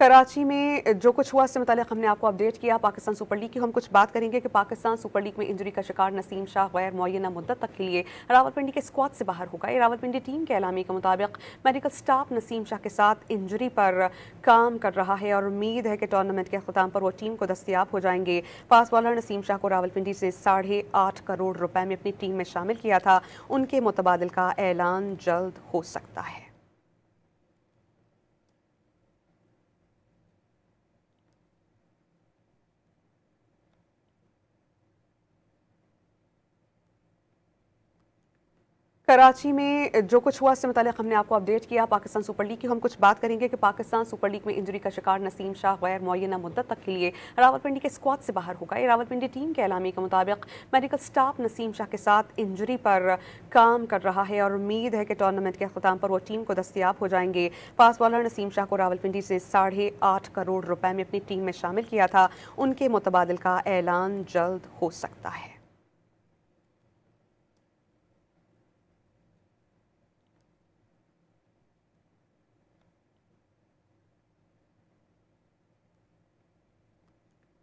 कराची में जो कुछ हुआ इससे मुतालिक हमने आपको अपडेट किया। पाकिस्तान सुपर लीग की हम कुछ बात करेंगे कि पाकिस्तान सुपर लीग में इंजरी का शिकार नसीम शाह गैर मुअय्यना मुद्दत तक के लिए रावलपिंडी के स्क्वाड से बाहर होगा। रावलपिंडी टीम के एलामी के मुताबिक मेडिकल स्टाफ नसीम शाह के साथ इंजरी पर काम कर रहा है और उम्मीद है कि टूर्नामेंट के अख्ताम पर वो टीम को दस्तियाब हो जाएंगे। फास्ट बॉलर नसीम शाह को रावलपिंडी से 8.5 करोड़ रुपए में अपनी टीम में शामिल किया था। उनके मुतबादिल का ऐलान जल्द हो सकता है। कराची में जो कुछ हुआ इससे मुतालिक हमने आपको अपडेट किया। पाकिस्तान सुपर लीग की हम कुछ बात करेंगे कि पाकिस्तान सुपर लीग में इंजरी का शिकार नसीम शाह गैर मुअय्यना मुद्दत तक के लिए रावलपिंडी के स्क्वाड से बाहर होगा। रावलपिंडी टीम के एलामी के मुताबिक मेडिकल स्टाफ नसीम शाह के साथ इंजरी पर काम कर रहा है और उम्मीद है कि टूर्नामेंट के अख्ताम पर वो टीम को दस्तियाब हो जाएंगे। फास्ट बॉलर नसीम शाह को रावलपिंडी से 8.5 करोड़ रुपए में अपनी टीम में शामिल किया था। उनके मुतबादिल का ऐलान जल्द हो सकता है।